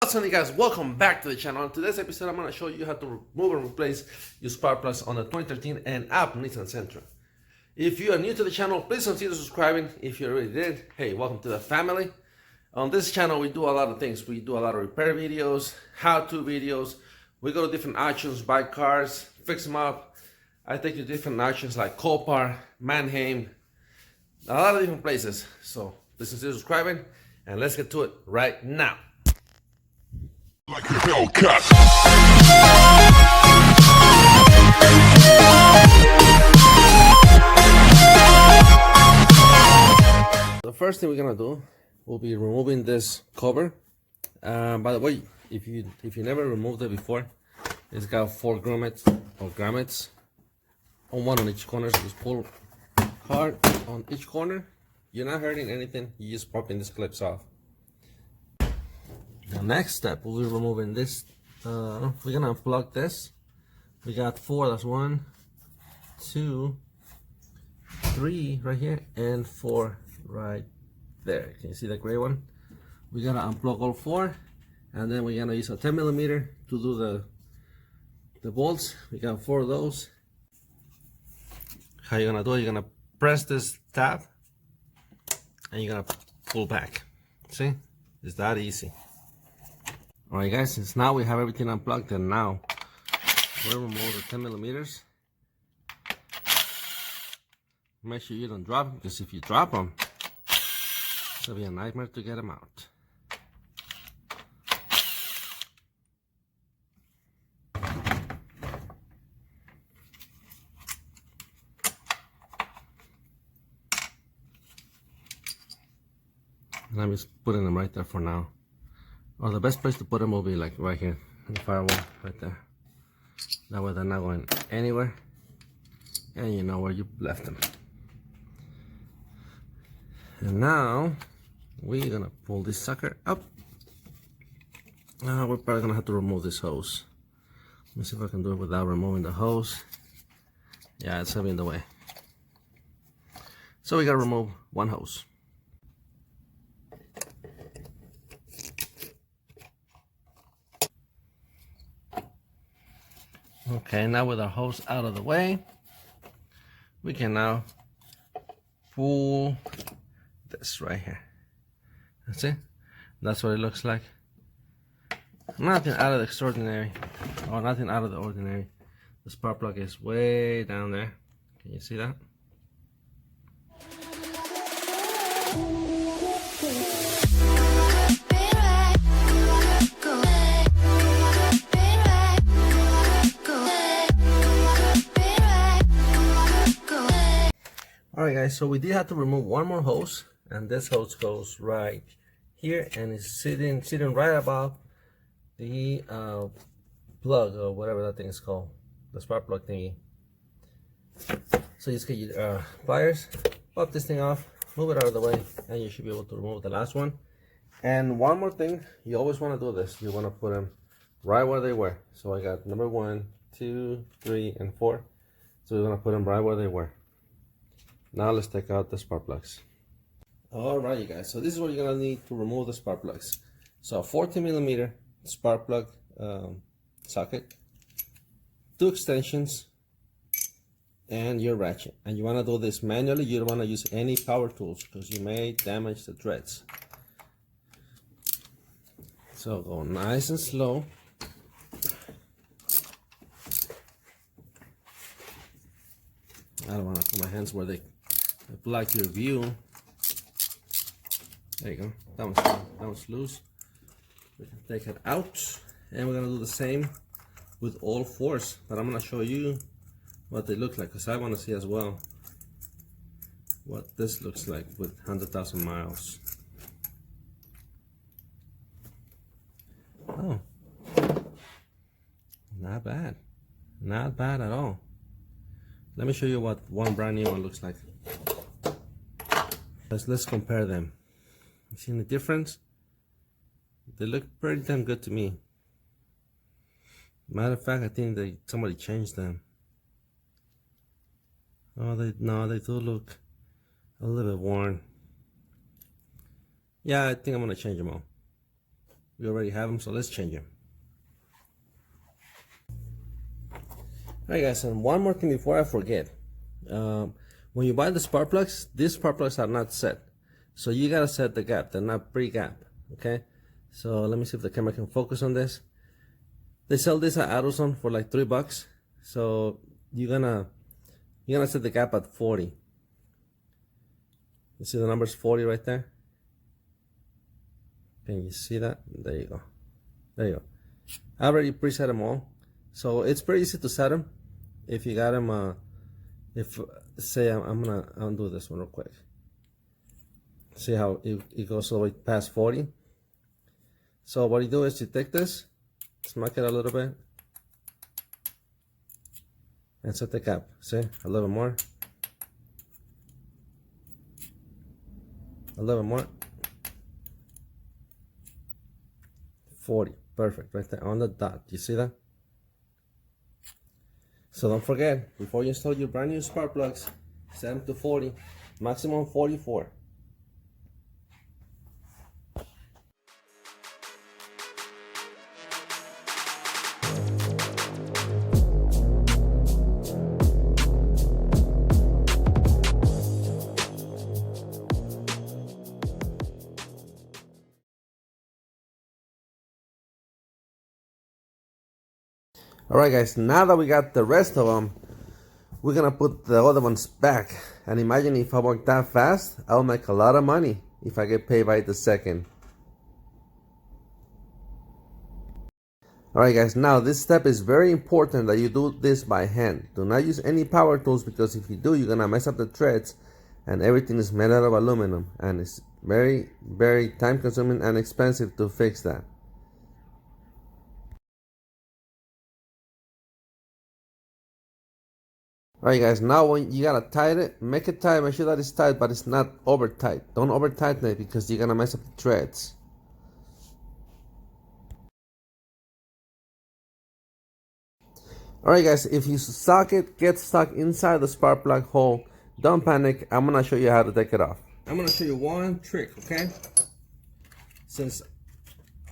What's up, guys? Welcome back to the channel. In today's episode, I'm going to show you how to remove and replace your spark plugs on the 2013 and up Nissan Sentra. If you are new to the channel, please consider subscribing. If you already did, hey, welcome to the family. On this channel, we do a lot of things. We do a lot of repair videos, how-to videos. We go to different auctions, buy cars, fix them up. I take you to different auctions like Copar, Mannheim, a lot of different places. So please consider subscribing, and let's get to it right now. Like a Hellcat. The first thing we're gonna do will be removing this cover. By the way, if you never removed it before, it's got 4 grommets or grommets on one on each corner. So just pull hard on each corner. You're not hurting anything. You're just popping these clips off. The next step, we'll be removing this. We're gonna unplug this. We got 4. That's 1, 2, 3 right here, and 4 right there. Can you see the gray one? We gotta unplug all 4, and then we're gonna use a 10mm to do the bolts. We got 4 of those. How you gonna do it? You're gonna press this tab, and you're gonna pull back. See? It's that easy. Alright guys, since now we have everything unplugged, and now we'll remove the 10mm. Make sure you don't drop them, because if you drop them, it'll be a nightmare to get them out. And I'm just putting them right there for now. Or the best place to put them will be like right here in the firewall, right there. That way they're not going anywhere, and you know where you left them. And now we're gonna pull this sucker up. We're probably gonna have to remove this hose. Let me see if I can do it without removing the hose. Yeah, it's heavy in the way. So we gotta remove one hose. Okay, now with our hose out of the way, we can now pull this right here. That's it. That's what it looks like. Nothing out of the extraordinary, or nothing out of the ordinary. The spark plug is way down there. Can you see that? Alright guys, so we did have to remove one more hose, and this hose goes right here, and it's sitting right above the plug, or whatever that thing is called, the spark plug thingy. So you just get your pliers, pop this thing off, move it out of the way, and you should be able to remove the last one. And one more thing, you always want to do this, you want to put them right where they were. So I got number 1, 2, 3, and 4. So we're going to put them right where they were. Now let's take out the spark plugs. Alright you guys, so this is what you're going to need to remove the spark plugs. So a 14mm spark plug socket, 2 extensions, and your ratchet. And you want to do this manually. You don't want to use any power tools, because you may damage the threads. So go nice and slow. I don't want to put my hands where they block your view. There you go. That one's loose. We can take it out, and we're gonna do the same with all 4s. But I'm gonna show you what they look like, because I want to see as well what this looks like with 100,000 miles. Oh, not bad. Not bad at all. Let me show you what one brand new one looks like. Let's compare them. You see the difference? They look pretty damn good to me. Matter of fact, I think somebody changed them. Oh, they do look a little bit worn. Yeah, I think I'm gonna change them all. We already have them, so let's change them. Alright guys, and one more thing before I forget. When you buy the spark plugs, these spark plugs are not set. So you gotta set the gap, they're not pre-gap, okay? So let me see if the camera can focus on this. They sell this at AutoZone for like $3. So you're gonna set the gap at 40. You see the number's 40 right there? Can you see that? There you go. There you go. I already preset them all. So it's pretty easy to set them. If you got them, if say I'm gonna undo this one real quick. See how it goes all the way past 40. So what you do is you take this, smack it a little bit, and set the cap. See, a little more, a little more. 40, perfect, right there on the dot. You see that? So don't forget, before you install your brand new spark plugs, set them to 40, maximum 44. Alright guys, now that we got the rest of them, we're gonna put the other ones back. And imagine if I work that fast, I'll make a lot of money if I get paid by the second. Alright guys, now this step is very important that you do this by hand. Do not use any power tools, because if you do, you're gonna mess up the threads, and everything is made out of aluminum, and it's very, very time consuming and expensive to fix that. Alright guys, now when you gotta tighten it, make it tight, make sure that it's tight, but it's not over tight. Don't over tighten it, because you're gonna mess up the threads. Alright guys, if your socket gets stuck inside the spark plug hole, don't panic, I'm gonna show you how to take it off. I'm gonna show you one trick, okay? Since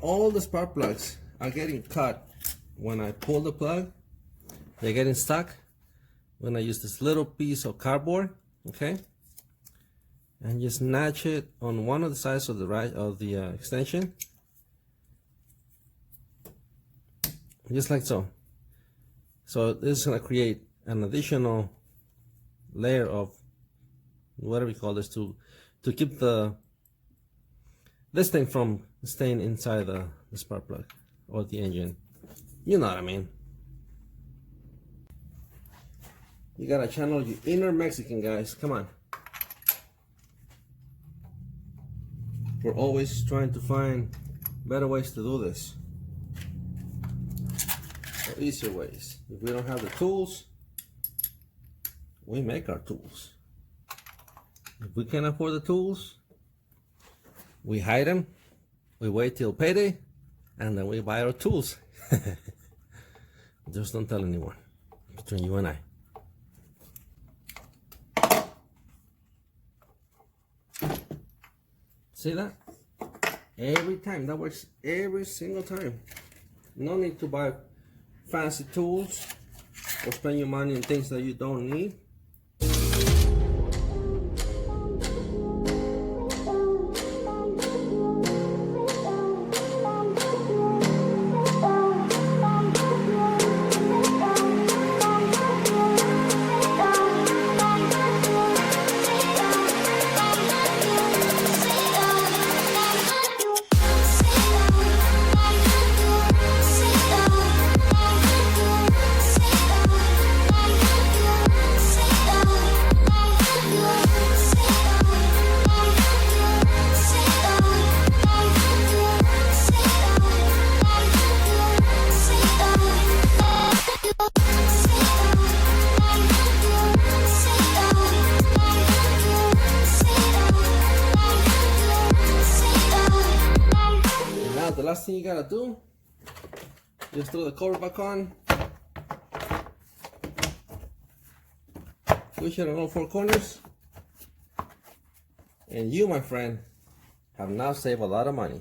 all the spark plugs are getting cut when I pull the plug, they're getting stuck. I'm gonna use this little piece of cardboard, okay, and just notch it on one of the sides of the extension, just like so. So this is gonna create an additional layer of whatever we call this to keep this thing from staying inside the spark plug or the engine. You know what I mean. You gotta channel your inner Mexican, guys. Come on. We're always trying to find better ways to do this, or easier ways. If we don't have the tools, we make our tools. If we can't afford the tools, we hide them, we wait till payday, and then we buy our tools. Just don't tell anyone, between you and I. See that? Every time, that works every single time. No need to buy fancy tools or spend your money on things that you don't need. The last thing you gotta do, just throw the cover back on, push it on all four corners, and you, my friend, have now saved a lot of money.